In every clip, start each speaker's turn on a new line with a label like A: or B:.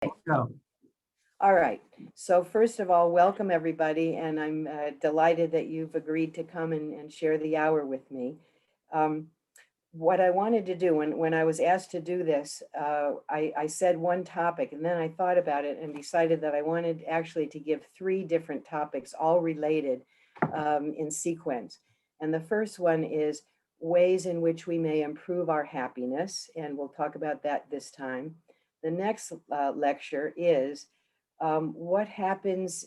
A: Go.
B: All right. So first of all, welcome everybody, and I'm delighted that you've agreed to come and share the hour with me. Um, what I wanted to do when I was asked to do this, I said one topic, and then I thought about it and decided that I wanted actually to give three different topics, all related in sequence. And the first one is ways in which we may improve our happiness, and we'll talk about that this time. The next lecture is what happens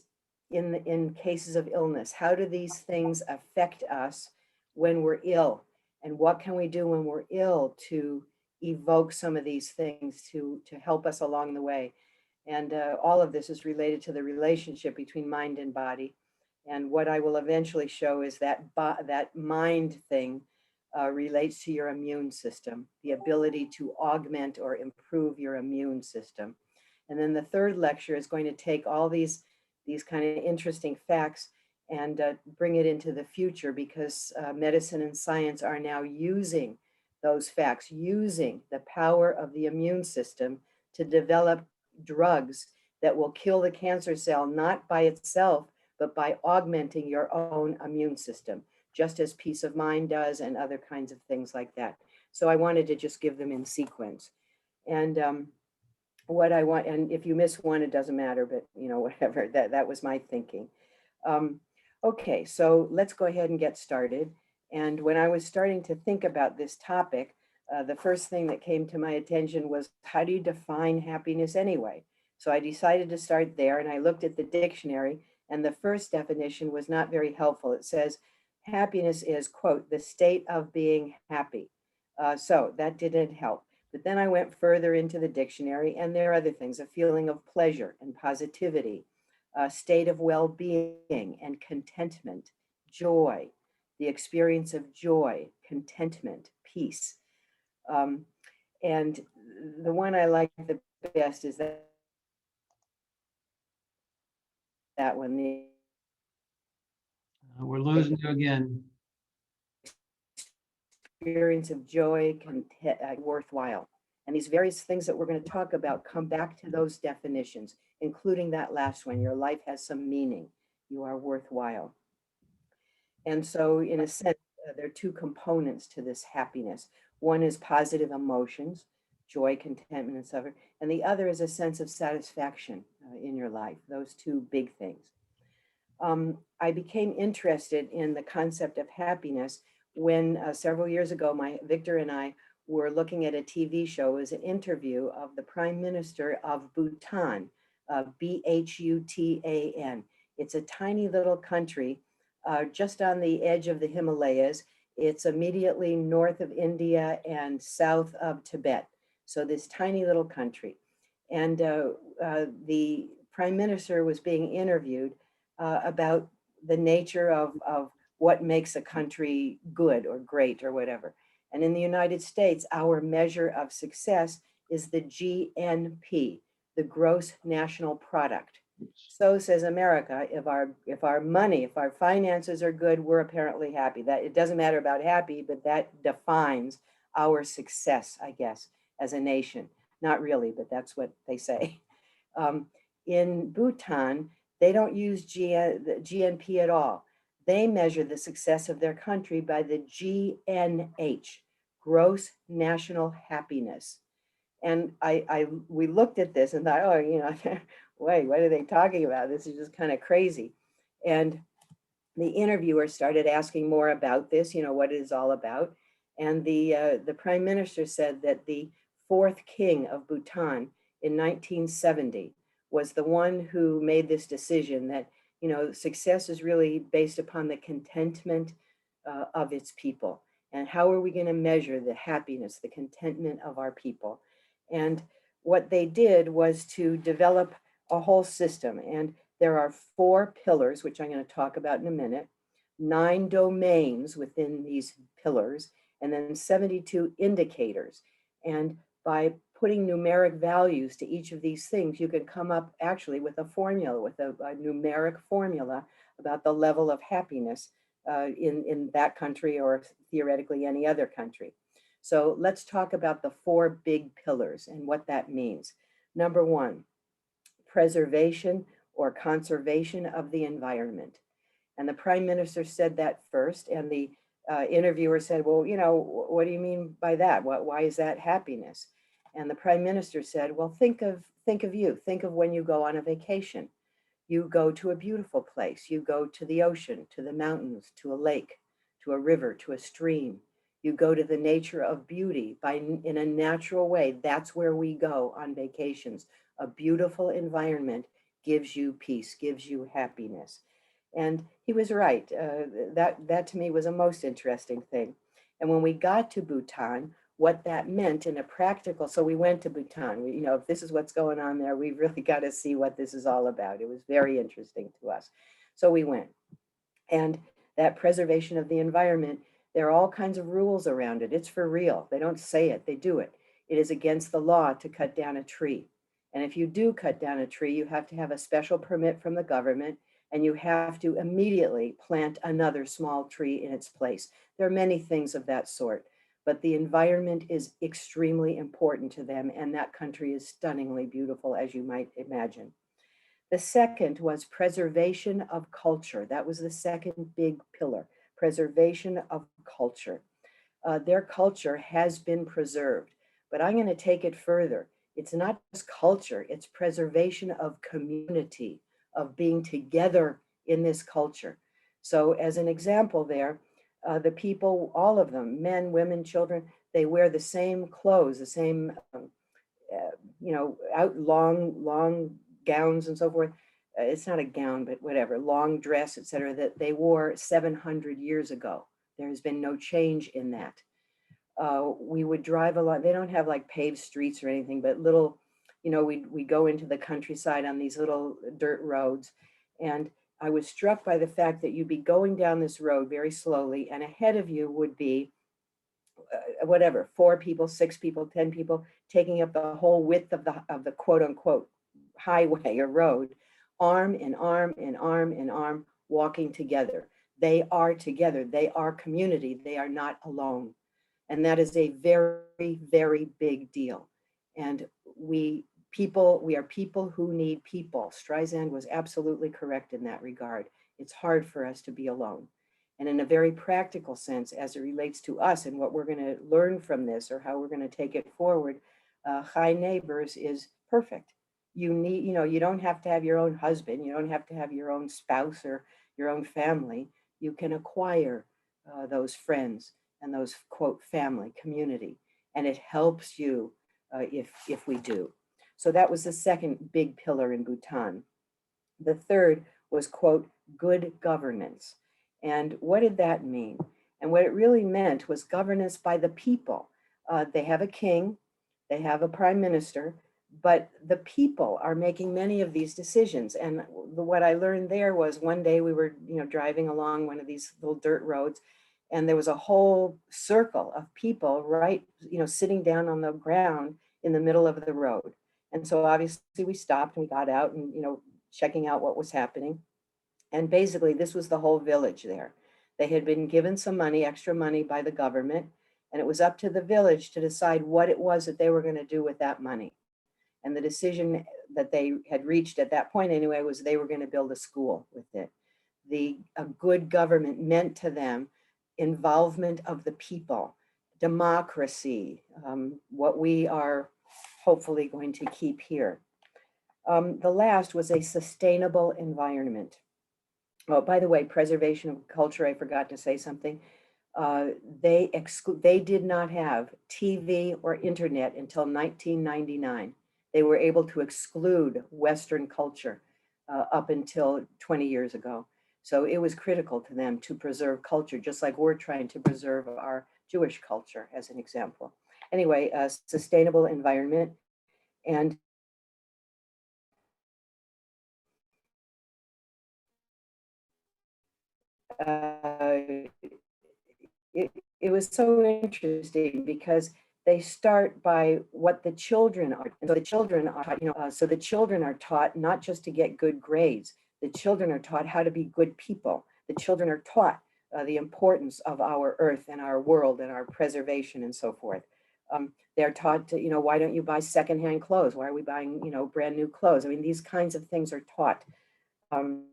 B: in cases of illness? How do these things affect us when we're ill? And what can we do when we're ill to evoke some of these things to help us along the way? And all of this is related to the relationship between mind and body. And what I will eventually show is that that mind thing relates to your immune system, the ability to augment or improve your immune system. And then the third lecture is going to take all these kind of interesting facts and bring it into the future because medicine and science are now using those facts, using the power of the immune system to develop drugs that will kill the cancer cell, not by itself, but by augmenting your own immune system, just as peace of mind does and other kinds of things like that. So I wanted to just give them in sequence. And what I want, and if you miss one, it doesn't matter, but whatever, that was my thinking. Um, okay, so let's go ahead and get started. And when I was starting to think about this topic, the first thing that came to my attention was how do you define happiness anyway? So I decided to start there and I looked at the dictionary, and the first definition was not very helpful. It says happiness is, quote, the state of being happy. So that didn't help. But then I went further into the dictionary, and there are other things, a feeling of pleasure and positivity, a state of well-being and contentment, joy, the experience of joy, contentment, peace. Um, and the one I like the best is that one, the
A: We're losing you again.
B: experience of joy, worthwhile. And these various things that we're going to talk about come back to those definitions, including that last one. Your life has some meaning. You are worthwhile. And so, in a sense, there are two components to this happiness. One is positive emotions, joy, contentment, and suffering. And the other is a sense of satisfaction in your life, those two big things. I became interested in the concept of happiness when several years ago, my Victor and I were looking at a TV show. It was an interview of the Prime Minister of Bhutan, Bhutan. It's a tiny little country just on the edge of the Himalayas. It's immediately north of India and south of Tibet. So this tiny little country. And the Prime Minister was being interviewed about the nature of what makes a country good or great or whatever. And in the United States, our measure of success is the GNP, the gross national product. So says America, if our money, if our finances are good, we're apparently happy. That it doesn't matter about happy, but that defines our success, I guess, as a nation. Not really, but that's what they say. Um, in Bhutan, they don't use GNP at all. They measure the success of their country by the GNH, gross national happiness. And we looked at this and thought, oh, wait, what are they talking about? This is just kind of crazy. And the interviewer started asking more about this, what it is all about. And the prime minister said that the fourth king of Bhutan in 1970 was the one who made this decision that, success is really based upon the contentment of its people. And how are we going to measure the happiness, the contentment of our people? And what they did was to develop a whole system. And there are 4 pillars, which I'm going to talk about in a minute, 9 domains within these pillars, and then 72 indicators. And by putting numeric values to each of these things, you can come up actually with a formula, with a numeric formula about the level of happiness in that country or theoretically any other country. So let's talk about the 4 big pillars and what that means. Number 1, preservation or conservation of the environment. And the prime minister said that first, and the interviewer said, well, you know, what do you mean by that? Why is that happiness? And the prime minister said, well, think of you. Think of when you go on a vacation. You go to a beautiful place. You go to the ocean, to the mountains, to a lake, to a river, to a stream. You go to the nature of beauty in a natural way. That's where we go on vacations. A beautiful environment gives you peace, gives you happiness. And he was right. That to me was a most interesting thing. And when we got to Bhutan, what that meant in a practical, so we went to Bhutan. You know, if this is what's going on there, we've really got to see what this is all about. It was very interesting to us. So we went. And that preservation of the environment, there are all kinds of rules around it. It's for real. They don't say it, they do it. It is against the law to cut down a tree. And if you do cut down a tree, you have to have a special permit from the government, and you have to immediately plant another small tree in its place. There are many things of that sort, but the environment is extremely important to them, and that country is stunningly beautiful, as you might imagine. The second was preservation of culture. That was the second big pillar, preservation of culture. Their culture has been preserved, but I'm going to take it further. It's not just culture, it's preservation of community, of being together in this culture. So as an example there, the people, all of them, men, women, children, they wear the same clothes, the same, out long gowns and so forth. It's not a gown, but whatever, long dress, etc., that they wore 700 years ago. There has been no change in that. We would drive a lot. They don't have like paved streets or anything, but little, we go into the countryside on these little dirt roads. And I was struck by the fact that you'd be going down this road very slowly, and ahead of you would be whatever, 4 people, 6 people, 10 people, taking up the whole width of the quote unquote highway or road, arm in arm in arm in arm, walking together. They are together. They are community. They are not alone. And that is a very, very big deal. And we are people who need people. Streisand was absolutely correct in that regard. It's hard for us to be alone. And in a very practical sense, as it relates to us and what we're going to learn from this or how we're going to take it forward, Chai Neighbors is perfect. You don't have to have your own husband. You don't have to have your own spouse or your own family. You can acquire those friends and those quote family community, and it helps you if we do. So that was the second big pillar in Bhutan. The third was quote good governance. And what did that mean? And what it really meant was governance by the people. They have a king, they have a prime minister, but the people are making many of these decisions. And what I learned there was one day we were driving along one of these little dirt roads, and there was a whole circle of people right sitting down on the ground in the middle of the road. And so obviously we stopped and we got out and checking out what was happening. And basically this was the whole village there. They had been given some money, extra money by the government, and it was up to the village to decide what it was that they were going to do with that money. And the decision that they had reached at that point anyway was they were going to build a school with it. A good government meant to them involvement of the people, democracy, what we are hopefully going to keep here. The last was a sustainable environment. Oh, by the way, preservation of culture, I forgot to say something. They did not have TV or internet until 1999. They were able to exclude Western culture up until 20 years ago. So it was critical to them to preserve culture, just like we're trying to preserve our Jewish culture, as an example. Anyway, a sustainable environment. And it was so interesting because they start by what the children are. And so the children are, so the children are taught not just to get good grades. The children are taught how to be good people. The children are taught the importance of our earth and our world and our preservation and so forth. They're taught to, why don't you buy secondhand clothes? Why are we buying, brand new clothes? I mean, these kinds of things are taught. Um,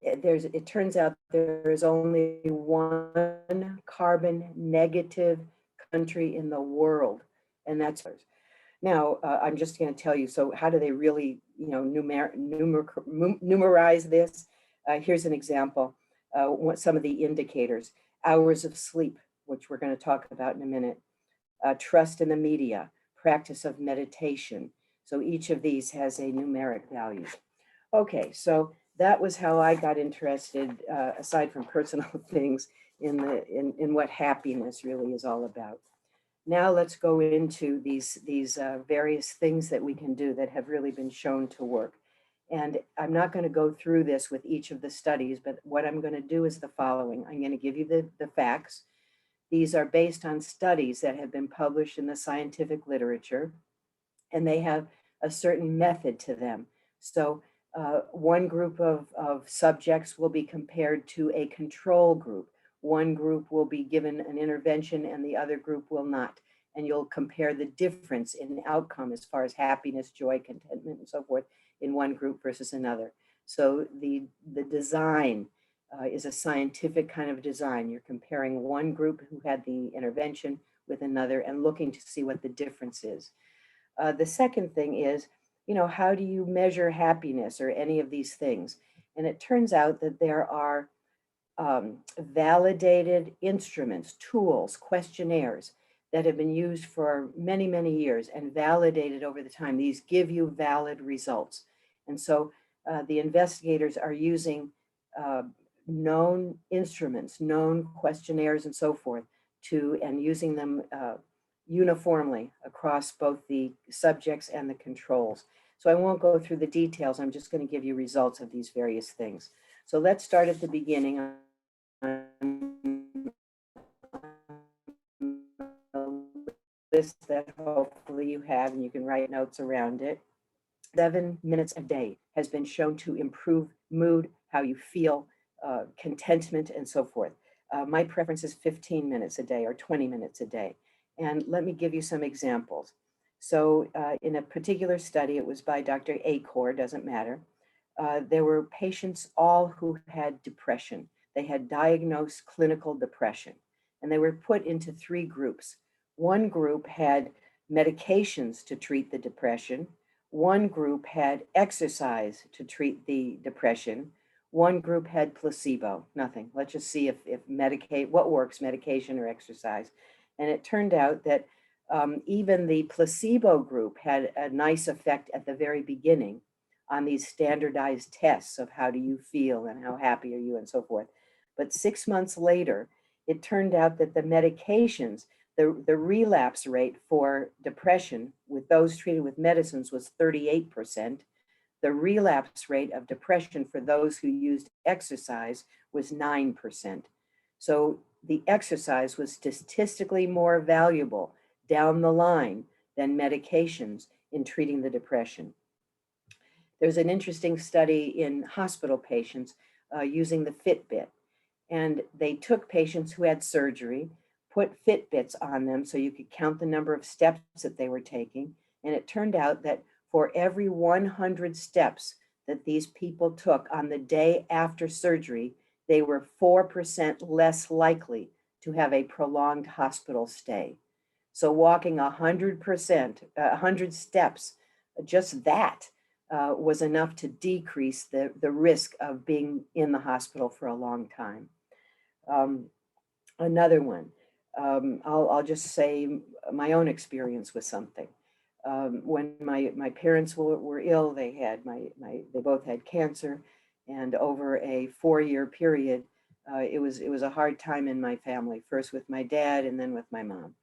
B: it turns out there is only one carbon negative country in the world, and that's ours. Now, I'm just going to tell you, so how do they really, numerize this? Here's an example, what some of the indicators: hours of sleep, which we're going to talk about in a minute, trust in the media, practice of meditation. So each of these has a numeric value. Okay, so that was how I got interested, aside from personal things, in what happiness really is all about. Now let's go into these various things that we can do that have really been shown to work. And I'm not going to go through this with each of the studies, but what I'm going to do is the following. I'm going to give you the facts. These are based on studies that have been published in the scientific literature, and they have a certain method to them. So one group of subjects will be compared to a control group. One group will be given an intervention and the other group will not. And you'll compare the difference in outcome as far as happiness, joy, contentment, and so forth in one group versus another. So the design is a scientific kind of design. You're comparing one group who had the intervention with another and looking to see what the difference is. The second thing is, how do you measure happiness or any of these things? And it turns out that there are validated instruments, tools, questionnaires that have been used for many, many years and validated over the time. These give you valid results. And so the investigators are using uh, known instruments, known questionnaires and so forth and using them uniformly across both the subjects and the controls. So I won't go through the details. I'm just going to give you results of these various things. So let's start at the beginning list that hopefully you have and you can write notes around it. 7 minutes a day has been shown to improve mood, how you feel, contentment, and so forth. My preference is 15 minutes a day or 20 minutes a day. And let me give you some examples. So in a particular study, it was by Dr. Acor, doesn't matter. There were patients all who had depression. They had diagnosed clinical depression, and they were put into 3 groups. One group had medications to treat the depression. One group had exercise to treat the depression. One group had placebo, nothing. Let's just see if what works, medication or exercise. And it turned out that even the placebo group had a nice effect at the very beginning on these standardized tests of how do you feel and how happy are you and so forth. But 6 months later, it turned out that the medications, the relapse rate for depression with those treated with medicines was 38%. The relapse rate of depression for those who used exercise was 9%. So the exercise was statistically more valuable down the line than medications in treating the depression. There's an interesting study in hospital patients using the Fitbit. And they took patients who had surgery, put Fitbits on them so you could count the number of steps that they were taking. And it turned out that for every 100 steps that these people took on the day after surgery, they were 4% less likely to have a prolonged hospital stay. So walking 100%, 100 steps, just that was enough to decrease the risk of being in the hospital for a long time. Another one, I'll just say my own experience with something. When my parents were ill, they both had cancer, and over a 4-year period, it was a hard time in my family. First with my dad, and then with my mom.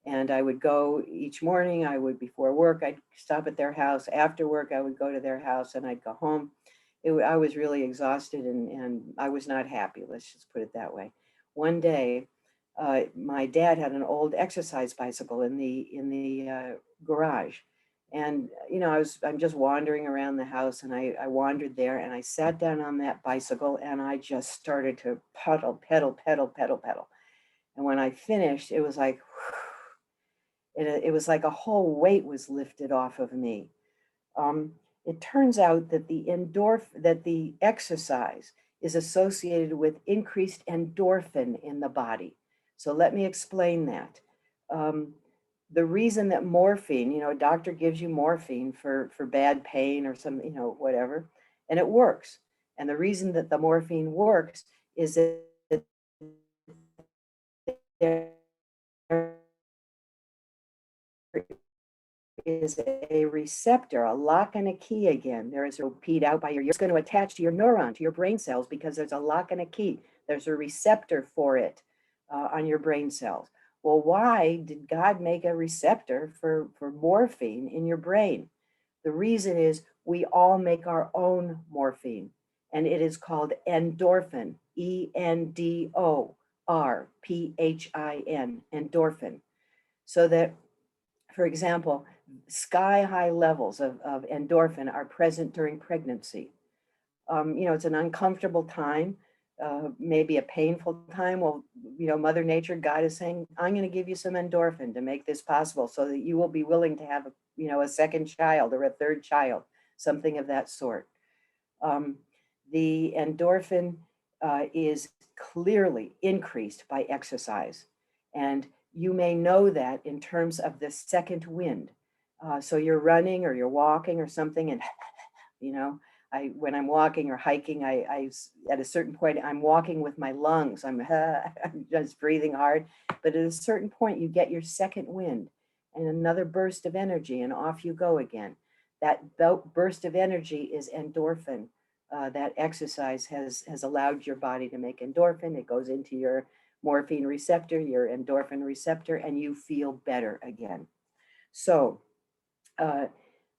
B: And I would go each morning. Before work, I'd stop at their house. After work, I would go to their house, and I'd go home. I was really exhausted, and I was not happy. Let's just put it that way. One day, my dad had an old exercise bicycle in the garage, and I'm just wandering around the house, and I wandered there, and I sat down on that bicycle, and I just started to pedal. And when I finished, it was like, it was like a whole weight was lifted off of me. Um, it turns out that the exercise is associated with increased endorphin in the body. So let me explain that. Um, the reason that morphine, a doctor gives you morphine for bad pain or some, whatever, and it works. And the reason that the morphine works is that there is a receptor, a lock and a key again. There is a repeat out by your, it's going to attach to your neuron, to your brain cells, because there's a lock and a key. There's a receptor for it on your brain cells. Well, why did God make a receptor for morphine in your brain? The reason is we all make our own morphine, and it is called endorphin, endorphin, endorphin. So that, for example, sky high levels of endorphin are present during pregnancy. It's an uncomfortable time, maybe a painful time. Well, Mother Nature, God is saying, I'm going to give you some endorphin to make this possible so that you will be willing to have a second child or a third child, something of that sort. Um, the endorphin is clearly increased by exercise. And you may know that in terms of the second wind. So you're running or you're walking or something, and you know, when I'm walking or hiking, at a certain point I'm walking with my lungs. I'm just breathing hard, but at a certain point you get your second wind and another burst of energy, and off you go again. That burst of energy is endorphin. That exercise has allowed your body to make endorphin. It goes into your morphine receptor, your endorphin receptor, and you feel better again. So uh,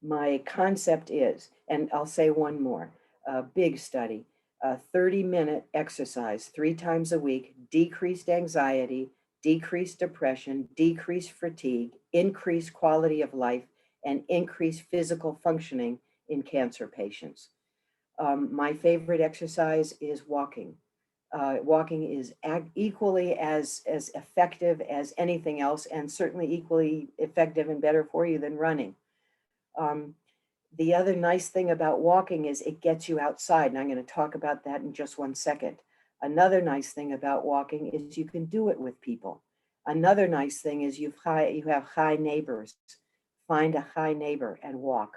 B: my concept is, and I'll say one more, a big study, a 30-minute exercise 3 times a week, decreased anxiety, decreased depression, decreased fatigue, increased quality of life, and increased physical functioning in cancer patients. My favorite exercise is walking. Walking is equally as effective as anything else, and certainly equally effective and better for you than running. Um, the other nice thing about walking is it gets you outside, and I'm going to talk about that in just 1 second. Another nice thing about walking is you can do it with people. Another nice thing is you have high neighbors. Find a high neighbor and walk.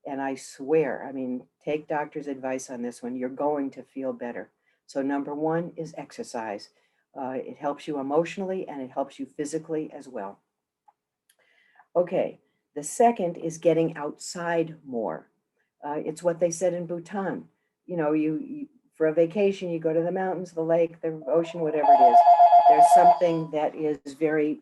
B: And I swear, I mean, take doctor's advice on this one, you're going to feel better. So number one is exercise. It helps you emotionally and it helps you physically as well. Okay, the second is getting outside more. It's what they said in Bhutan. You for a vacation, you go to the mountains, the lake, the ocean, whatever it is. There's something that is very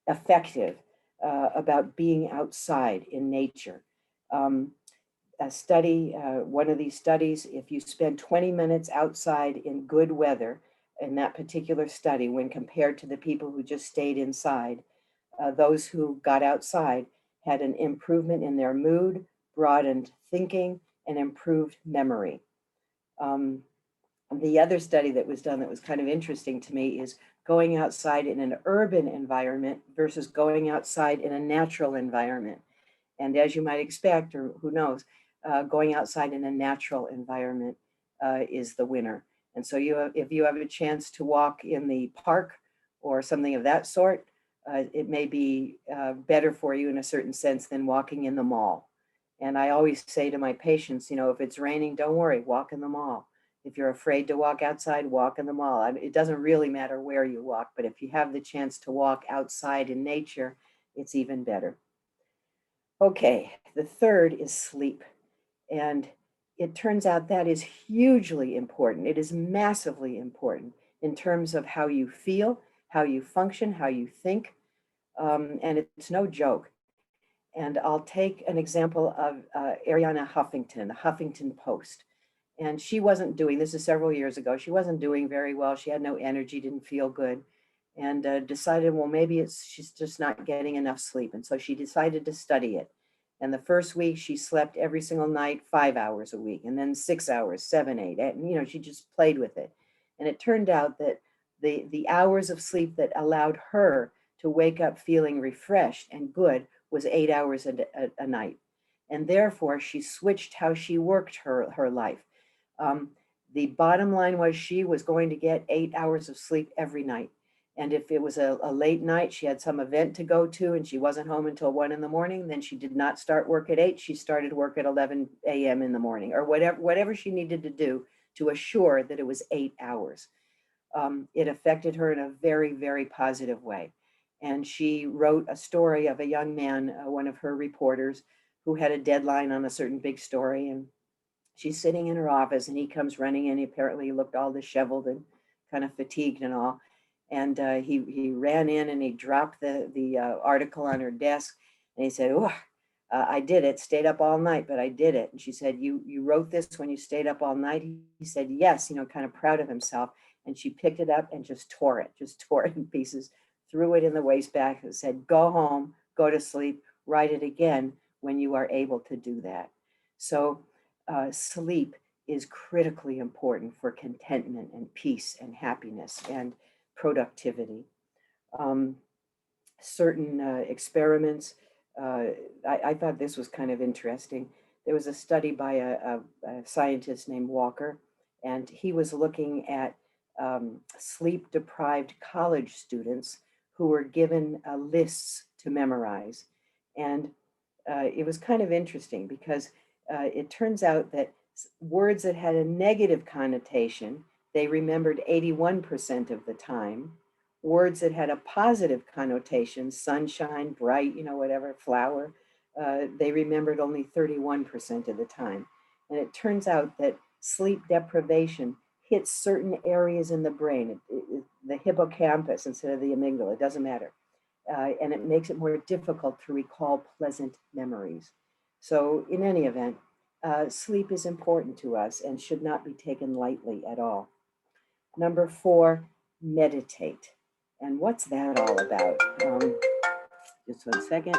B: effective about being outside in nature. Um, one of these studies, if you spend 20 minutes outside in good weather, in that particular study, when compared to the people who just stayed inside, those who got outside had an improvement in their mood, broadened thinking, and improved memory. Um, the other study that was done that was kind of interesting to me is going outside in an urban environment versus going outside in a natural environment. And as you might expect, or who knows, going outside in a natural environment is the winner. And so if you have a chance to walk in the park or something of that sort, it may be better for you in a certain sense than walking in the mall. And I always say to my patients, if it's raining, don't worry, walk in the mall. If you're afraid to walk outside, walk in the mall. It doesn't really matter where you walk, but if you have the chance to walk outside in nature, it's even better. Okay, the third is sleep. And it turns out that is hugely important. It is massively important in terms of how you feel, how you function, how you think. And it's no joke. And I'll take an example of Arianna Huffington, the Huffington Post. And she wasn't doing, this is several years ago, she wasn't doing very well. She had no energy, didn't feel good, and decided, well, maybe she's just not getting enough sleep. And so she decided to study it. And the first week she slept every single night, 5 hours a week, and then 6 hours, 7, 8, and she just played with it. And it turned out that The hours of sleep that allowed her to wake up feeling refreshed and good was 8 hours a night. And therefore, she switched how she worked her life. Um, the bottom line was she was going to get 8 hours of sleep every night. And if it was a late night, she had some event to go to and she wasn't home until 1 in the morning, then she did not start work at 8. She started work at 11 a.m. in the morning, or whatever she needed to do to assure that it was 8 hours. It affected her in a very, very positive way. And she wrote a story of a young man, one of her reporters, who had a deadline on a certain big story. And she's sitting in her office and he comes running in. He apparently looked all disheveled and kind of fatigued and all. And he ran in and he dropped the article on her desk and he said, "Oh, I did it, stayed up all night, but I did it." And she said, you wrote this when you stayed up all night?" He said, "Yes," kind of proud of himself. And she picked it up and just tore it in pieces, threw it in the wastebasket and said, "Go home, go to sleep, write it again when you are able to do that." So sleep is critically important for contentment and peace and happiness and productivity. Um, Certain experiments, I thought this was kind of interesting. There was a study by a scientist named Walker, and he was looking at sleep deprived college students who were given lists to memorize. And it was kind of interesting because it turns out that words that had a negative connotation, they remembered 81% of the time. Words that had a positive connotation, sunshine, bright, whatever, flower, they remembered only 31% of the time. And it turns out that sleep deprivation hits certain areas in the brain, the hippocampus instead of the amygdala, it doesn't matter. And it makes it more difficult to recall pleasant memories. So in any event, sleep is important to us and should not be taken lightly at all. Number 4, meditate. And what's that all about? Just 1 second.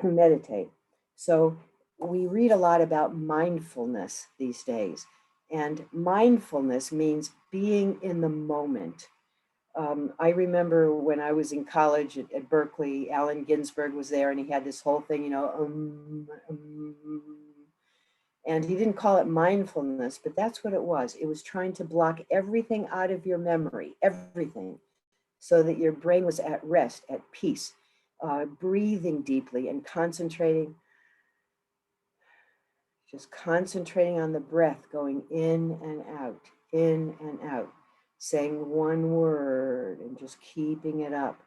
B: Meditate. So we read a lot about mindfulness these days. And mindfulness means being in the moment. I remember when I was in college at Berkeley, Allen Ginsberg was there and he had this whole thing, and he didn't call it mindfulness, but that's what it was. It was trying to block everything out of your memory, everything, so that your brain was at rest, at peace, breathing deeply and just concentrating on the breath going in and out, saying one word and just keeping it up,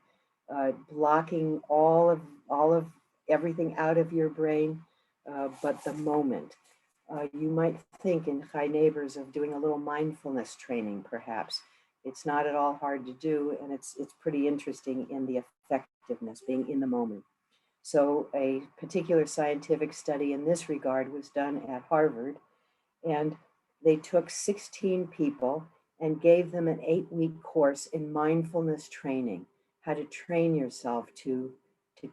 B: blocking all of everything out of your brain, but the moment. You might think in High Neighbors of doing a little mindfulness training, perhaps. It's not at all hard to do, and it's pretty interesting in the effectiveness, being in the moment. So a particular scientific study in this regard was done at Harvard, and they took 16 people and gave them an 8-week course in mindfulness training, how to train yourself to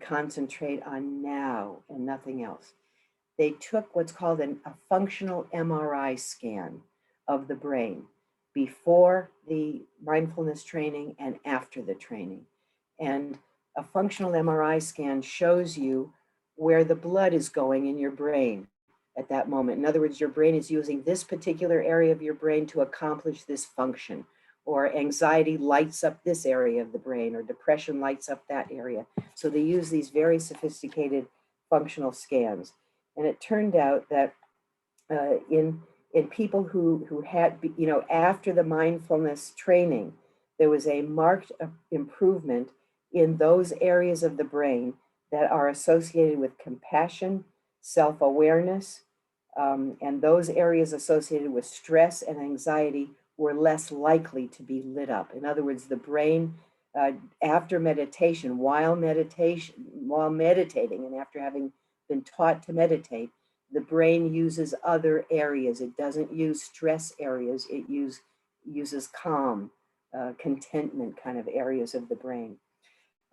B: concentrate on now and nothing else. They took what's called a functional MRI scan of the brain before the mindfulness training and after the training. And a functional MRI scan shows you where the blood is going in your brain at that moment. In other words, your brain is using this particular area of your brain to accomplish this function, or anxiety lights up this area of the brain, or depression lights up that area. So they use these very sophisticated functional scans. And it turned out that in people who had, after the mindfulness training, there was a marked improvement in those areas of the brain that are associated with compassion, self-awareness, and those areas associated with stress and anxiety were less likely to be lit up. In other words, the brain, after meditation, while meditating, and after having been taught to meditate, the brain uses other areas. It doesn't use stress areas. It uses calm, contentment kind of areas of the brain.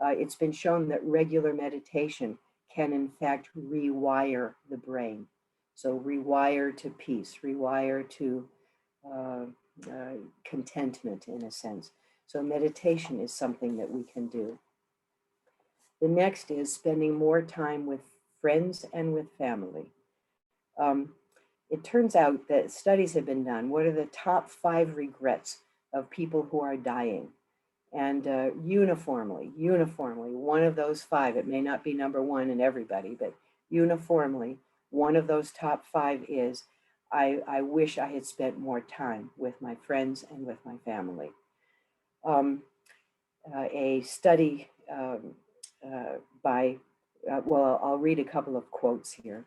B: It's been shown that regular meditation can in fact rewire the brain. So rewire to peace, rewire to contentment in a sense. So meditation is something that we can do. The next is spending more time with friends and with family. Um, it turns out that studies have been done. What are the top 5 regrets of people who are dying? And uniformly, one of those 5, it may not be number 1 in everybody, but uniformly, one of those top 5 is, I wish I had spent more time with my friends and with my family. A study by, well, I'll read a couple of quotes here.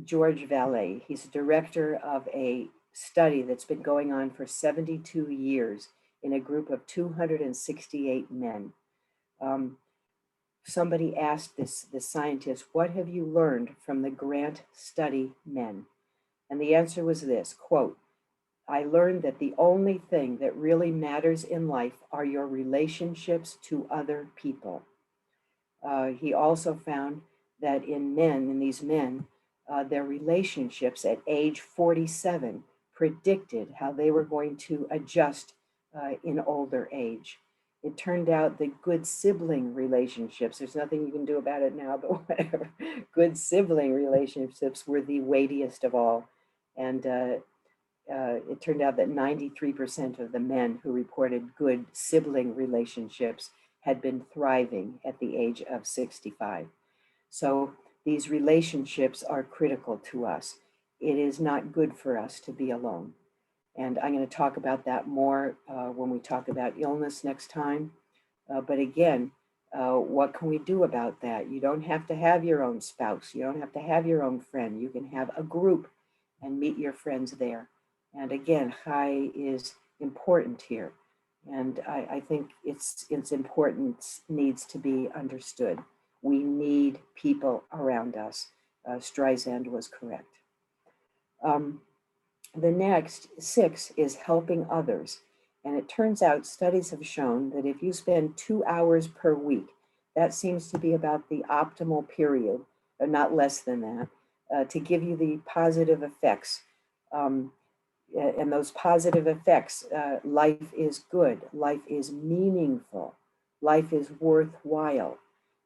B: George Valet, he's director of a study that's been going on for 72 years in a group of 268 men. Somebody asked this scientist, what have you learned from the Grant study men? And the answer was this, quote, I learned that the only thing that really matters in life are your relationships to other people. He also found that in these men, their relationships at age 47 predicted how they were going to adjust in older age. It turned out that good sibling relationships, there's nothing you can do about it now, but whatever, good sibling relationships were the weightiest of all. And it turned out that 93% of the men who reported good sibling relationships had been thriving at the age of 65. So these relationships are critical to us. It is not good for us to be alone. And I'm going to talk about that more when we talk about illness next time. But again, what can we do about that? You don't have to have your own spouse. You don't have to have your own friend. You can have a group and meet your friends there. And again, chai is important here. And I think its importance needs to be understood. We need people around us. Streisand was correct. The next 6 is helping others. And it turns out studies have shown that if you spend 2 hours per week, that seems to be about the optimal period, or not less than that, to give you the positive effects. And those positive effects, life is good, life is meaningful, life is worthwhile.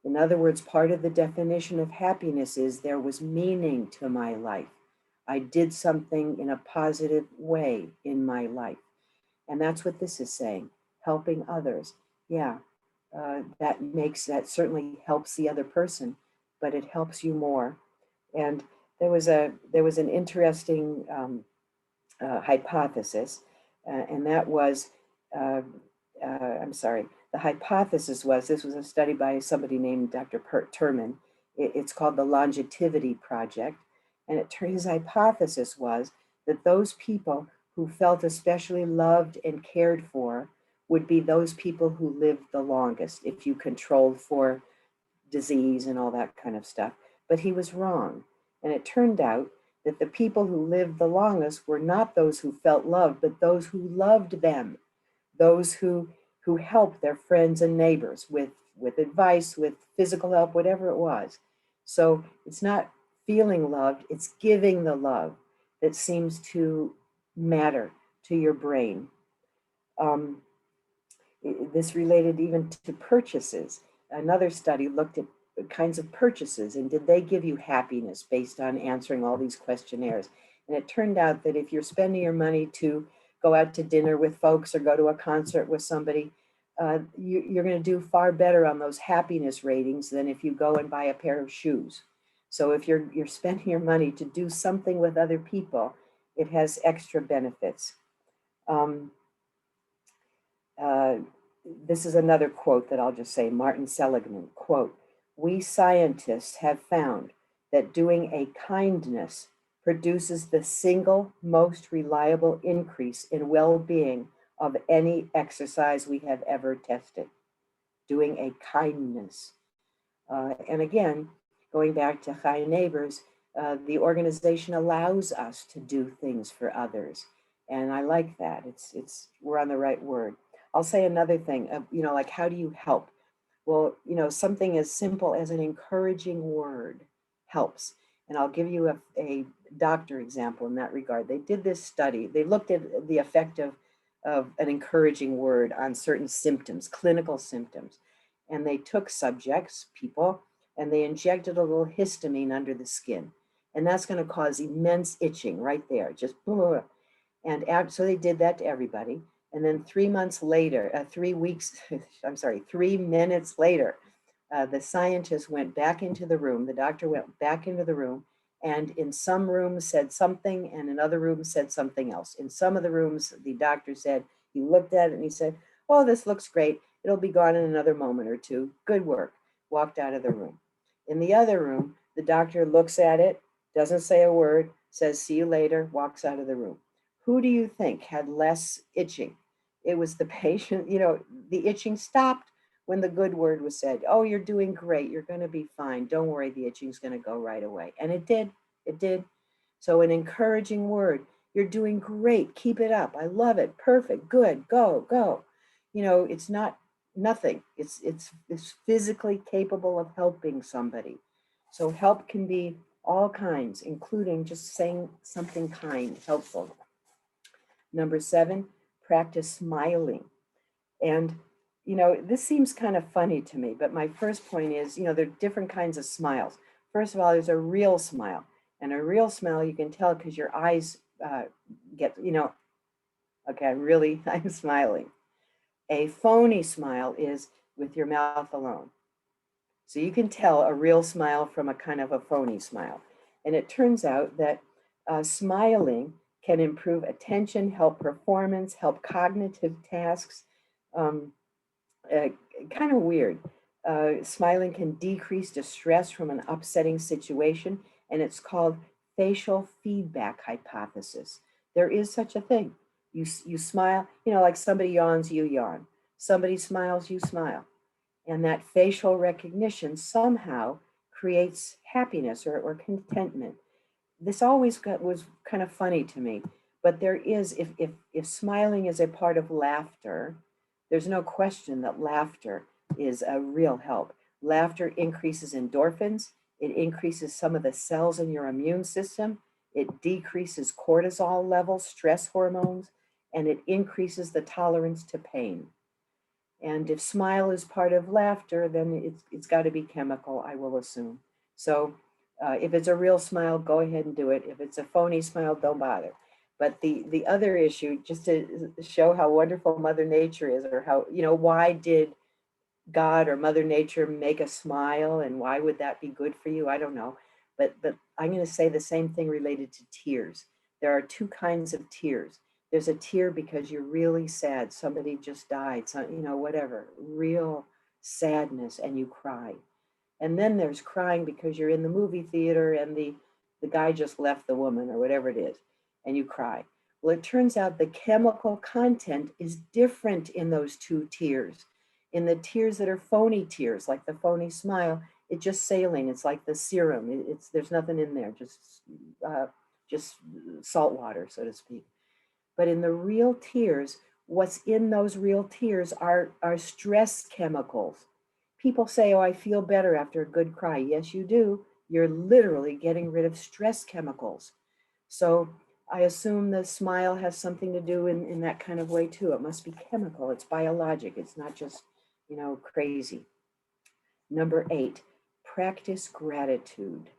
B: In other words, part of the definition of happiness is there was meaning to my life. I did something in a positive way in my life. And that's what this is saying, helping others. Yeah, that certainly helps the other person, but it helps you more. And there was an interesting hypothesis, and that was, I'm sorry, the hypothesis was, this was a study by somebody named Dr. Terman. It's called the Longevity Project. And his hypothesis was that those people who felt especially loved and cared for would be those people who lived the longest if you controlled for disease and all that kind of stuff. But he was wrong. And it turned out that the people who lived the longest were not those who felt loved, but those who loved them, those who helped their friends and neighbors with advice, with physical help, whatever it was. So it's not feeling loved, it's giving the love that seems to matter to your brain. This related even to purchases. Another study looked at kinds of purchases and did they give you happiness based on answering all these questionnaires. And it turned out that if you're spending your money to go out to dinner with folks or go to a concert with somebody, you're going to do far better on those happiness ratings than if you go and buy a pair of shoes. So if you're spending your money to do something with other people, it has extra benefits. This is another quote that I'll just say, Martin Seligman, quote, we scientists have found that doing a kindness produces the single most reliable increase in well-being of any exercise we have ever tested. Doing a kindness. And again, going back to Chai Neighbors, the organization allows us to do things for others. And I like that. We're on the right word. I'll say another thing, like how do you help? Well, something as simple as an encouraging word helps. And I'll give you a doctor example in that regard. They did this study. They looked at the effect of an encouraging word on certain symptoms, clinical symptoms. And they took subjects, people, and they injected a little histamine under the skin. And that's going to cause immense itching right there, just blah. And so they did that to everybody. And then 3 months later, 3 weeks, I'm sorry, 3 minutes later, the scientist went back into the room. The doctor went back into the room, and in some rooms said something, and in other rooms said something else. In some of the rooms, the doctor said, he looked at it and he said, "Oh, this looks great. It'll be gone in another moment or two. Good work." Walked out of the room. In the other room, the doctor looks at it, doesn't say a word, says, "See you later," walks out of the room. Who do you think had less itching? It was the patient. The itching stopped when the good word was said. "Oh, you're doing great. You're going to be fine. Don't worry, the itching's going to go right away." And it did. It did. So an encouraging word, "You're doing great. Keep it up. I love it. Perfect. Good. Go, go." It's not nothing. It's physically capable of helping somebody. So help can be all kinds, including just saying something kind, helpful. Number 7, practice smiling. And, this seems kind of funny to me, but my first point is, there are different kinds of smiles. First of all, there's a real smile. And a real smile, you can tell because your eyes get, okay, I'm smiling. A phony smile is with your mouth alone. So you can tell a real smile from a kind of a phony smile. And it turns out that smiling can improve attention, help performance, help cognitive tasks. Um, uh, Kind of weird. Smiling can decrease distress from an upsetting situation, and it's called facial feedback hypothesis. There is such a thing. You smile, like somebody yawns, you yawn. Somebody smiles, you smile. And that facial recognition somehow creates happiness or contentment. This always was kind of funny to me, but there is, if smiling is a part of laughter, there's no question that laughter is a real help. Laughter increases endorphins, it increases some of the cells in your immune system, it decreases cortisol levels, stress hormones, and it increases the tolerance to pain. And if smile is part of laughter, then it's got to be chemical, I will assume. So if it's a real smile, go ahead and do it. If it's a phony smile, don't bother. But the other issue, just to show how wonderful Mother Nature is, or how, why did God or Mother Nature make a smile, and why would that be good for you? I don't know. But I'm going to say the same thing related to tears. There are two kinds of tears. There's a tear because you're really sad. Somebody just died, whatever, real sadness, and you cry. And then there's crying because you're in the movie theater and the guy just left the woman or whatever it is, and you cry. Well, it turns out the chemical content is different in those two tears. In the tears that are phony tears, like the phony smile, it's just saline. It's like the serum. There's nothing in there, just salt water, so to speak. But in the real tears, what's in those real tears are stress chemicals. People say, "Oh, I feel better after a good cry." Yes, you do. You're literally getting rid of stress chemicals. So I assume the smile has something to do in that kind of way too. It must be chemical. It's biologic. It's not just, crazy. Number 8, practice gratitude.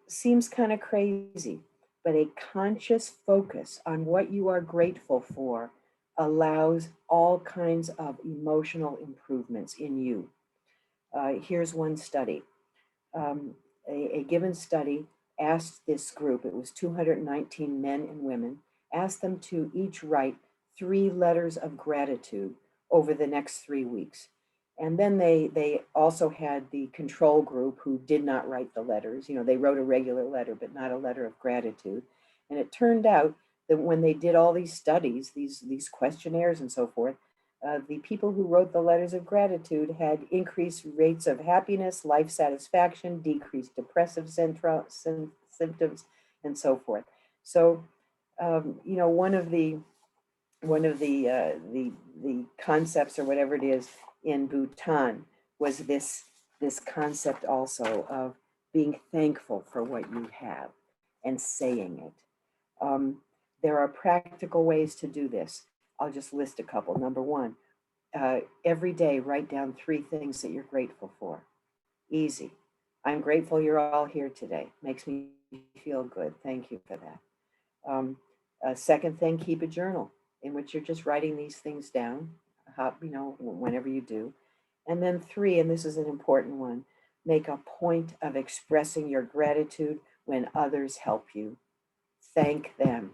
B: Seems kind of crazy, but a conscious focus on what you are grateful for allows all kinds of emotional improvements in you. Here's one study. Um, a given study asked this group, it was 219 men and women, asked them to each write 3 letters of gratitude over the next 3 weeks. And then they also had the control group who did not write the letters. They wrote a regular letter, but not a letter of gratitude. And it turned out that when they did all these studies, these questionnaires and so forth, the people who wrote the letters of gratitude had increased rates of happiness, life satisfaction, decreased depressive symptoms, and so forth. So, one of the concepts or whatever it is in Bhutan was this concept also of being thankful for what you have. and saying it. There are practical ways to do this. I'll just list a couple. Number one, every day write down 3 things that you're grateful for. Easy. I'm grateful you're all here today. Makes me feel good. Thank you for that. Second thing, keep a journal in which you're just writing these things down, whenever you do. And then 3, and this is an important one, make a point of expressing your gratitude when others help you. Thank them.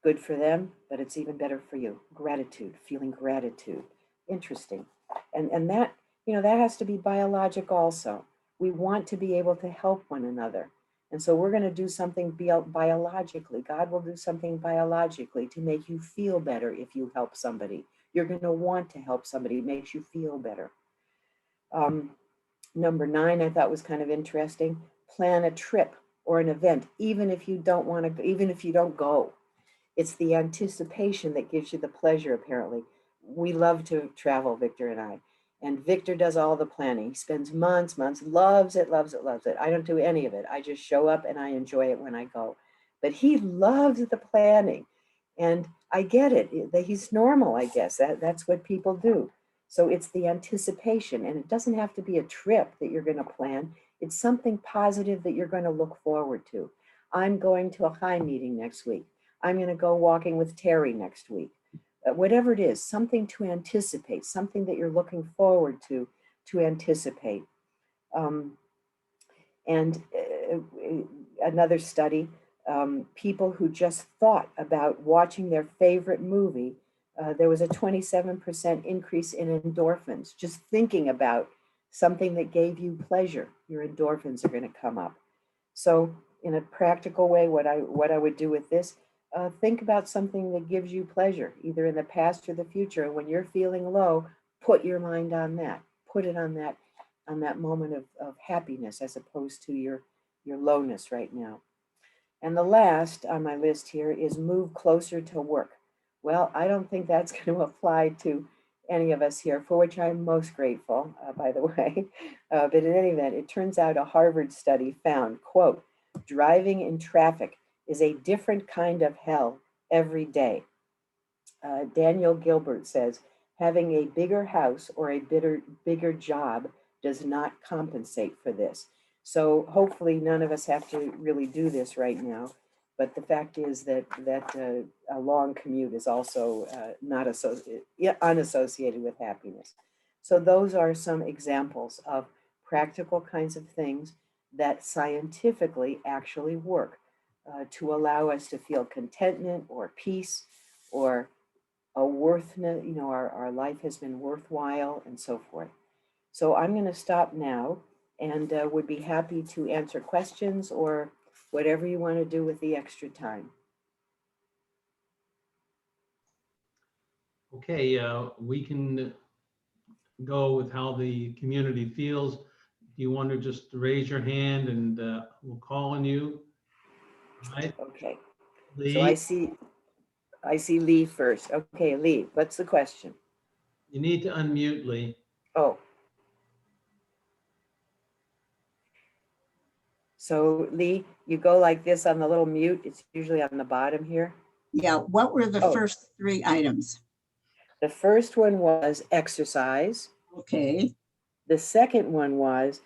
B: Good for them, but it's even better for you. Gratitude, feeling gratitude. Interesting. And that, that has to be biologic also. We want to be able to help one another. And so we're going to do something biologically. God will do something biologically to make you feel better if you help somebody. You're going to want to help somebody. It makes you feel better. Number 9, I thought was kind of interesting. Plan a trip or an event, even if you don't want to, even if you don't go. It's the anticipation that gives you the pleasure, apparently. We love to travel, Victor and I. And Victor does all the planning. He spends months, loves it, loves it, loves it. I don't do any of it. I just show up and I enjoy it when I go. But he loves the planning. And I get it. He's normal, I guess. That's what people do. So it's the anticipation. And it doesn't have to be a trip that you're going to plan. It's something positive that you're going to look forward to. I'm going to a high meeting next week. I'm going to go walking with Terry next week. Whatever it is, something to anticipate, something that you're looking forward to anticipate. Another study, people who just thought about watching their favorite movie, there was a 27% increase in endorphins. Just thinking about something that gave you pleasure, your endorphins are going to come up. So in a practical way, what I would do with this, think about something that gives you pleasure, either in the past or the future. And when you're feeling low, put your mind on that. Put it on that moment of happiness as opposed to your lowness right now. And the last on my list here is move closer to work. Well, I don't think that's going to apply to any of us here, for which I'm most grateful, by the way. But in any event, it turns out a Harvard study found, quote, driving in traffic is a different kind of hell every day. Daniel Gilbert says, having a bigger house or a bigger job does not compensate for this. So hopefully none of us have to really do this right now. But the fact is that a long commute is also not unassociated with happiness. So those are some examples of practical kinds of things that scientifically actually work to allow us to feel contentment or peace or a worthness, our life has been worthwhile and so forth. So I'm going to stop now and would be happy to answer questions or whatever you want to do with the extra time.
A: Okay, we can go with how the community feels. Do you want to just raise your hand and we'll call on you? All right.
B: Okay.
A: Lee.
B: So I see Lee first. Okay, Lee, what's the question?
A: You need to unmute, Lee.
B: Oh. So Lee, you go like this on the little mute. It's usually on the bottom here.
C: Yeah, what were the first 3 items?
B: The first one was exercise.
C: Okay.
B: The second one was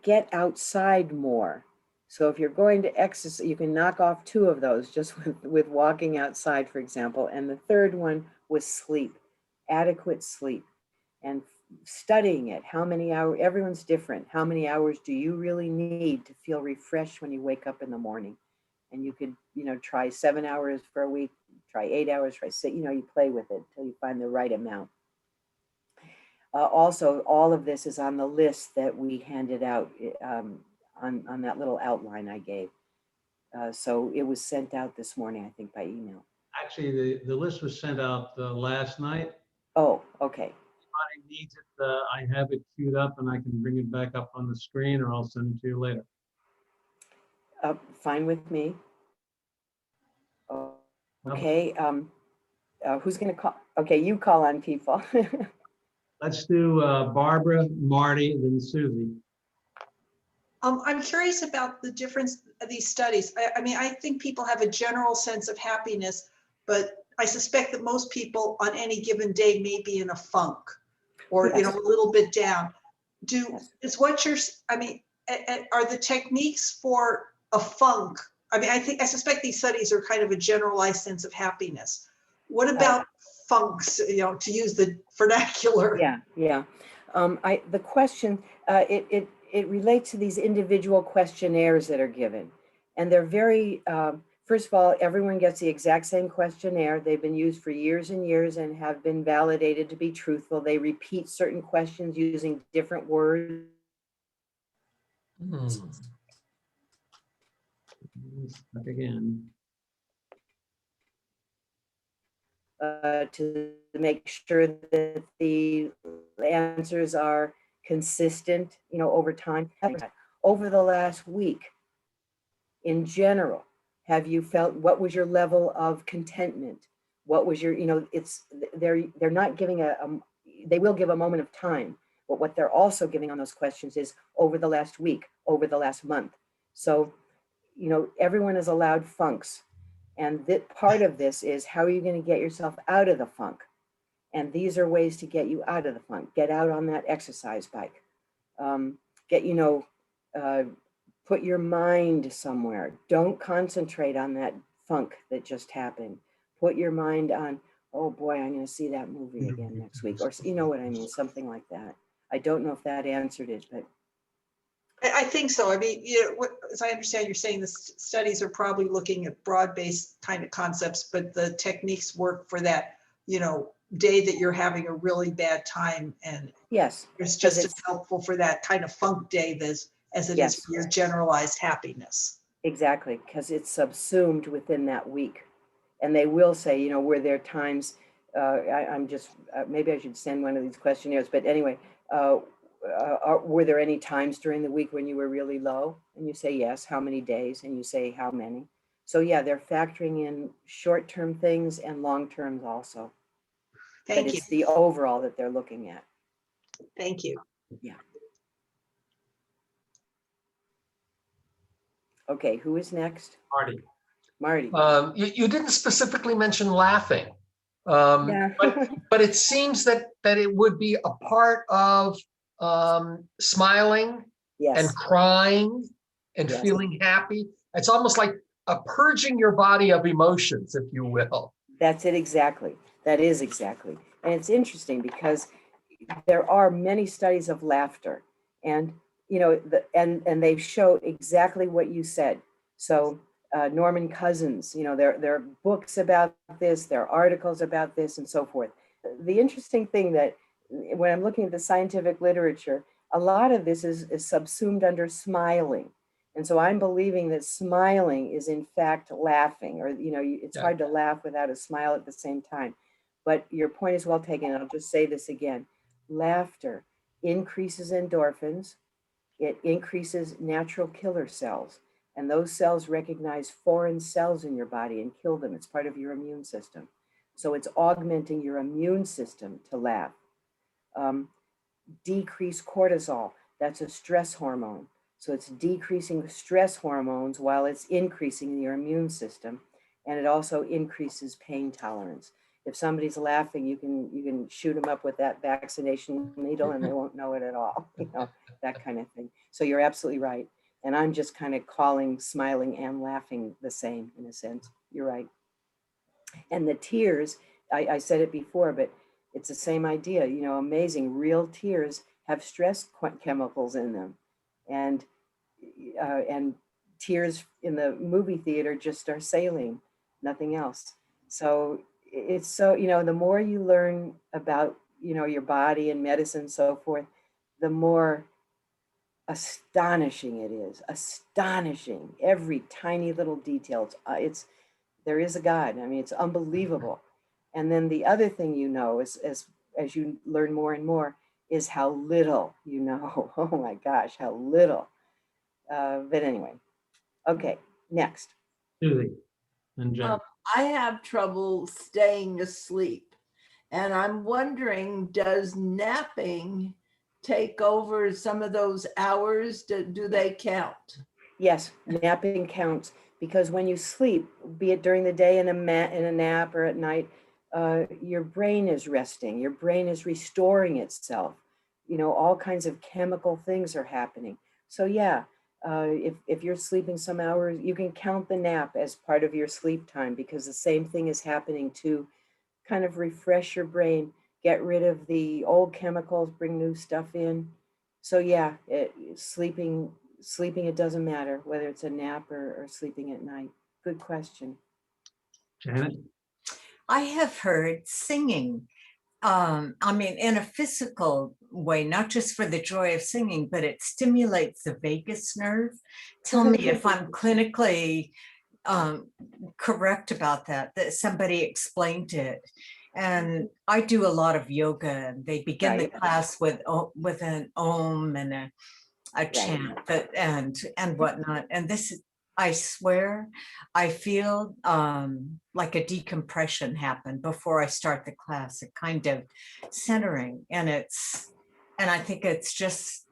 B: get outside more. So if you're going to exercise, you can knock off 2 of those just with walking outside, for example. And the third one was sleep, adequate sleep. And studying it, how many hours, everyone's different. How many hours do you really need to feel refreshed when you wake up in the morning? And you could, try 7 hours for a week, try 8 hours, try 6, you play with it until you find the right amount. Also, all of this is on the list that we handed out on that little outline I gave. So it was sent out this morning, I think, by email.
A: Actually, the list was sent out last night.
B: Oh, okay.
A: If anybody needs it, I have it queued up and I can bring it back up on the screen or I'll send it to you later.
B: Fine with me. Okay. Who's going to call? Okay, you call on people.
A: Let's do Barbara, Marty, then Susie.
D: I'm curious about the difference these studies. I mean, I think people have a general sense of happiness, but I suspect that most people on any given day may be in a funk or, you know,
B: Yes.
D: a little bit down.
B: Yes.
D: Is what you're, I mean, are the techniques for a funk? I mean, I suspect these studies are kind of a generalized sense of happiness. What about funks, you know, to use the vernacular?
B: Yeah, yeah. The question, it relates to these individual questionnaires that are given. And they're very, first of all, everyone gets the exact same questionnaire. They've been used for years and years and have been validated to be truthful. They repeat certain questions using different words.
A: Stuck again.
B: To make sure that the answers are consistent, you know, over time. Over the last week, in general, have you felt, what was your level of contentment? What was your, you know, it's, they're not giving they will give a moment of time, but what they're also giving on those questions is over the last week, over the last month. So, you know, everyone is allowed funks. And that part of this is, how are you going to get yourself out of the funk? And these are ways to get you out of the funk. Get out on that exercise bike. Get, you know, put your mind somewhere. Don't concentrate on that funk that just happened. Put your mind on, oh boy, I'm going to see that movie again next week. Or, you know what I mean? Something like that. I don't know if that answered it, but.
D: I think so. I mean, you know, as I understand, you're saying the studies are probably looking at broad-based kind of concepts, but the techniques work for that, you know, day that you're having a really bad time, and
B: Yes,
D: it's just as
B: it's
D: helpful for that kind of funk day as it is
B: yes,
D: for your generalized happiness.
B: exactly, because it's subsumed within that week. And they will say, you know, were there times, I'm just, maybe I should send one of these questionnaires, but anyway, were there any times during the week when you were really low? And you say yes. How many days? And you say how many. So yeah, they're factoring in short-term things and long-terms also. But
D: Thank you.
B: it's the overall that they're looking at.
D: Thank you.
B: Yeah. Okay, who is next?
A: Marty.
B: Marty.
E: You didn't specifically mention laughing,
B: Yeah.
E: but it seems that it would be a part of smiling
B: Yes.
E: and crying and
B: Yes.
E: feeling happy. It's almost like a purging your body of emotions, if you will.
B: That's it exactly. That is exactly. And it's interesting because there are many studies of laughter, and you know, and they show exactly what you said. So Norman Cousins, you know, there are books about this, there are articles about this, and so forth. The interesting thing that when I'm looking at the scientific literature, a lot of this is subsumed under smiling. And so I'm believing that smiling is in fact laughing, or, you know, it's hard to laugh without a smile at the same time. But your point is well taken. I'll just say this again. Laughter increases endorphins. It increases natural killer cells. And those cells recognize foreign cells in your body and kill them. It's part of your immune system. So it's augmenting your immune system to laugh. Decrease cortisol. That's a stress hormone. So it's decreasing stress hormones while it's increasing your immune system. And it also increases pain tolerance. If somebody's laughing, you can shoot them up with that vaccination needle and they won't know it at all, you know, that kind of thing. So you're absolutely right. And I'm just kind of calling smiling and laughing the same in a sense. You're right. And the tears, I said it before, but it's the same idea, you know, amazing. Real tears have stress chemicals in them. And tears in the movie theater just are saline, nothing else. So it's so, you know, the more you learn about, you know, your body and medicine and so forth, the more astonishing it is. Astonishing. Every tiny little detail. There is a God. I mean, it's unbelievable. And then the other thing, you know, is as you learn more and more, is how little you know. Oh my gosh, how little. But anyway, okay, next.
A: Susie and Jeff.
F: I have trouble staying asleep, and I'm wondering, does napping take over some of those hours? Do they count?
B: Yes, napping counts because when you sleep, be it during the day in a nap or at night, your brain is resting. Your brain is restoring itself. You know, all kinds of chemical things are happening. So yeah, if you're sleeping some hours, you can count the nap as part of your sleep time because the same thing is happening to kind of refresh your brain, get rid of the old chemicals, bring new stuff in. So yeah, sleeping, it doesn't matter whether it's a nap or sleeping at night. Good question.
A: Janet?
G: I have heard singing. I mean, in a physical way, not just for the joy of singing, but it stimulates the vagus nerve. Tell me if I'm clinically correct about that, that somebody explained it. And I do a lot of yoga, and they begin the
B: Right.
G: class with an om and a chant and whatnot. And this, I swear, I feel like a decompression happen before I start the class, a kind of centering. And I think it's just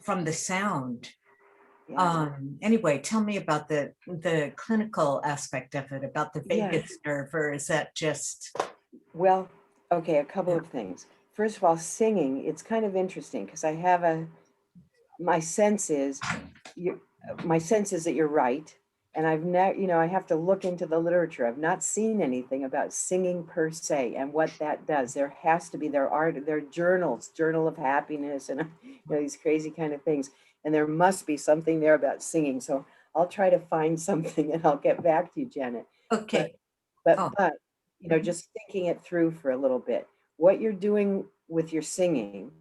G: from the sound.
B: Yeah.
G: Anyway, tell me about the clinical aspect of it, about the
B: Yeah.
G: vagus nerve, or is that just?
B: Well, okay, a couple of things. First of all, singing, it's kind of interesting because I have my sense is my sense is that you're right. And I've never, I have to look into the literature. I've not seen anything about singing per se and what that does. There has to be, there are journals, Journal of Happiness, and these crazy kind of things. And there must be something there about singing. So I'll try to find something and I'll get back to you, Janet.
G: Okay.
B: But
G: Oh.
B: just thinking it through for a little bit, what you're doing with your singing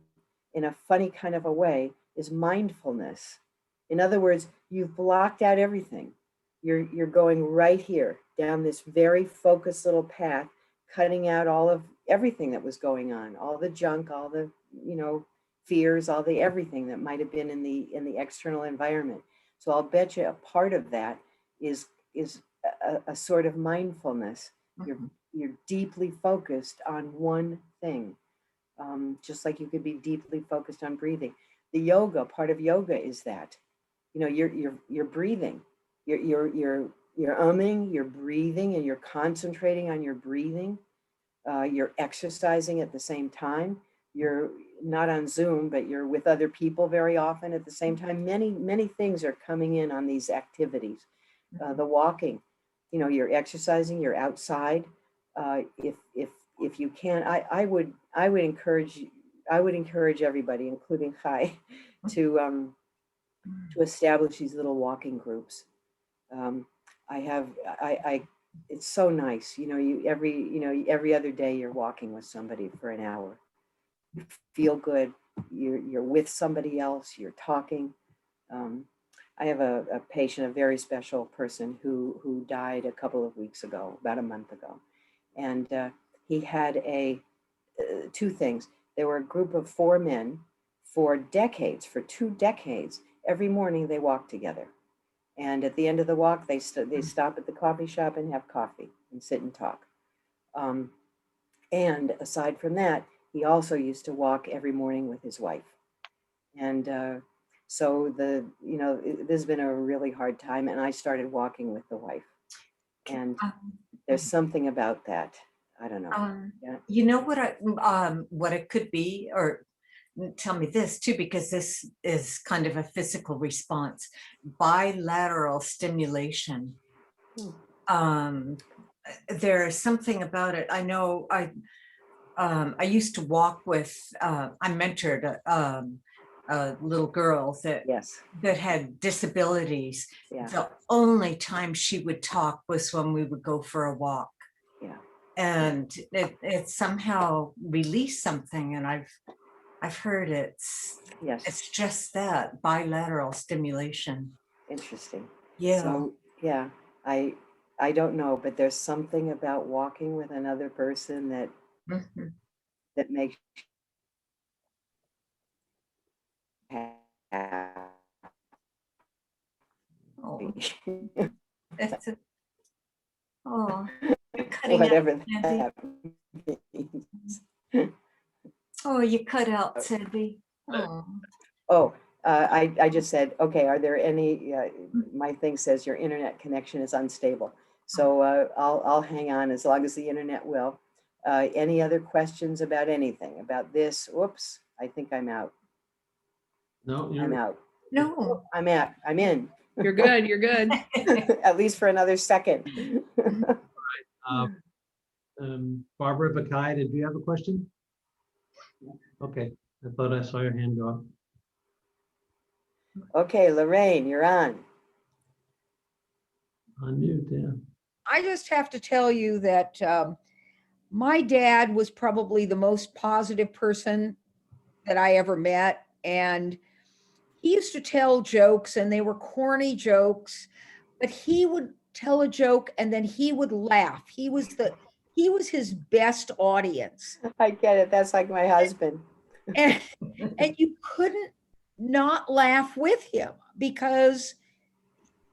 B: in a funny kind of a way is mindfulness. In other words, you've blocked out everything. You're going right here down this very focused little path, cutting out all of everything that was going on, all the junk, all the, fears, all the everything that might have been in the external environment. So I'll bet you a part of that is a sort of mindfulness. You're deeply focused on one thing, just like you could be deeply focused on breathing. The yoga, part of yoga is that, you're breathing, you're umming, you're breathing, and you're concentrating on your breathing. You're exercising at the same time. You're not on Zoom, but you're with other people very often at the same time. Many things are coming in on these activities. The walking, you're exercising, you're outside. If you can, I would encourage everybody, including Chai, to establish these little walking groups. It's so nice, every other day you're walking with somebody for an hour. You feel good. You're with somebody else. You're talking. I have a patient, a very special person who died a couple of weeks ago, about a month ago, and he had two things. There were a group of 4 men for 2 decades. Every morning they walked together, and at the end of the walk, they stop at the coffee shop and have coffee and sit and talk. And aside from that, he also used to walk every morning with his wife. And so this has been a really hard time, and I started walking with the wife. And there's something about that. I don't know. Yeah.
G: You know what it could be, or tell me this too, because this is kind of a physical response. Bilateral stimulation. There's something about it. I know I used to walk with, I mentored a little girl that had disabilities.
B: Yeah.
G: The only time she would talk was when we would go for a walk.
B: Yeah.
G: And it somehow released something, and I've heard it's just that bilateral stimulation.
B: Interesting.
G: Yeah.
B: So yeah, I don't know, but there's something about walking with another person that that makes you happy.
G: It's you're cutting
B: Whatever
G: out, Sandy.
B: that means.
G: Oh, you cut out, Sandy. Oh.
B: Oh, I just said, okay, are there any, my thing says your internet connection is unstable. So I'll hang on as long as the internet will. Any other questions about anything, about this? Whoops, I think I'm out.
A: No,
B: I'm
A: you're,
B: out.
G: No.
B: I'm in.
H: You're good, you're good.
B: At least for another second.
A: Barbara Vakai, did you have a question? Okay, I thought I saw your hand go up.
B: Okay, Lorraine, you're on.
A: On mute, yeah.
H: I just have to tell you that my dad was probably the most positive person that I ever met. And he used to tell jokes, and they were corny jokes, but he would tell a joke and then he would laugh. He was his best audience.
B: I get it. That's like my husband.
H: And you couldn't not laugh with him because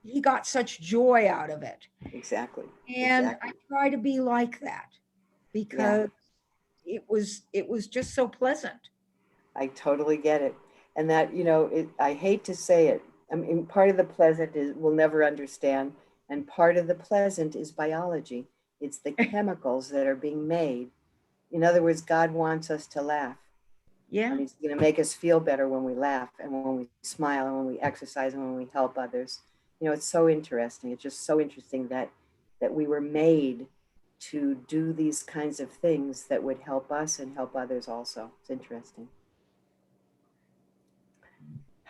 H: he got such joy out of it.
B: Exactly.
H: And
B: exactly.
H: I try to be like that because it was just so pleasant.
B: I totally get it. And that, you know, I hate to say it. I mean, part of the pleasant is we'll never understand. And part of the pleasant is biology. It's the chemicals that are being made. In other words, God wants us to laugh.
H: Yeah.
B: And he's going to make us feel better when we laugh and when we smile and when we exercise and when we help others. You know, it's so interesting. It's just so interesting that we were made to do these kinds of things that would help us and help others also. It's interesting.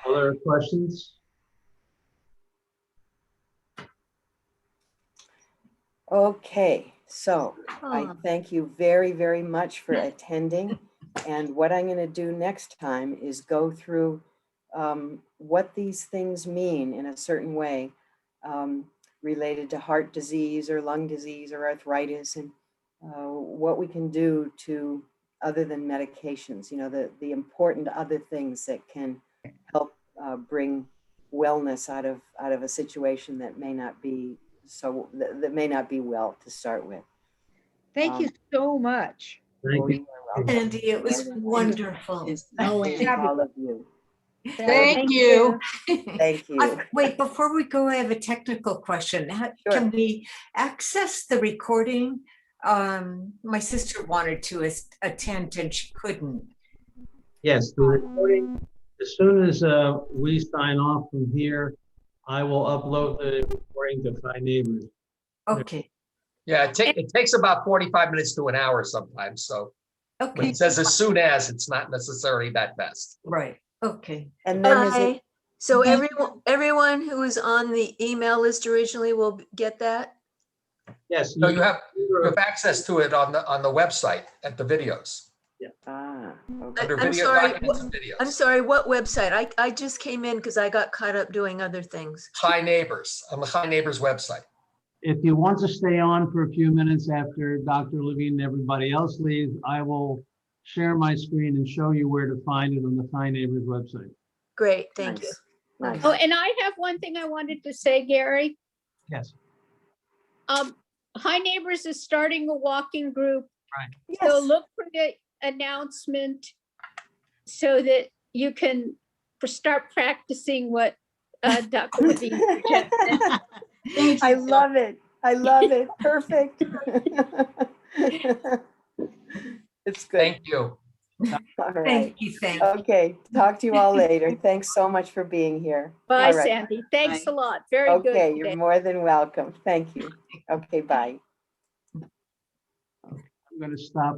A: Other questions?
B: Okay, so I thank you very, very much for attending. And what I'm going to do next time is go through what these things mean in a certain way related to heart disease or lung disease or arthritis, and what we can do to, other than medications, you know, the important other things that can help bring wellness out of a situation that may not be that may not be well to start with.
H: Thank you so much.
A: Thank you.
B: You are welcome.
G: Sandy, it was wonderful.
C: Is no end.
B: All of you.
F: Thank you.
B: Thank you.
G: Wait, before we go, I have a technical question. Can we access the recording? My sister wanted to attend and she couldn't.
A: Yes, the recording, as soon as we sign off from here, I will upload the recording to Five Neighbors.
G: Okay,
E: Yeah, it takes about 45 minutes to an hour sometimes. So when
G: okay,
E: it says as soon as, it's not necessarily that fast.
G: right, okay.
B: And then is it,
I: Hi. So
G: Mhm.
I: everyone who was on the email list originally will get that?
A: Yes.
E: So you have access to it on the website at the videos.
B: okay.
E: Under
I: I'm
E: video
I: sorry,
E: documents and videos.
I: I'm sorry, what website? I just came in because I got caught up doing other things.
E: Hi Neighbors, on the Hi Neighbors website.
A: If you want to stay on for a few minutes after Dr. Levine and everybody else leaves, I will share my screen and show you where to find it on the Five Neighbors website.
I: Great, thank you.
B: Nice.
J: Oh, and I have one thing I wanted to say, Gary.
A: Yes.
J: Hi Neighbors is starting a walking group.
A: Right.
J: So
B: Yes.
J: look for the announcement so that you can start practicing what Dr. Levine suggested.
C: Thank you.
B: I love it. I love it. Perfect. It's good.
E: Thank you.
B: All right.
G: Thank you, thank you.
B: Okay. Talk to you all later. Thanks so much for being here.
J: Bye,
B: All right.
J: Sandy. Thanks
C: Bye.
J: a lot. Very good
B: Okay,
J: today.
B: you're more than welcome. Thank you. Okay, bye.
A: I'm going to stop.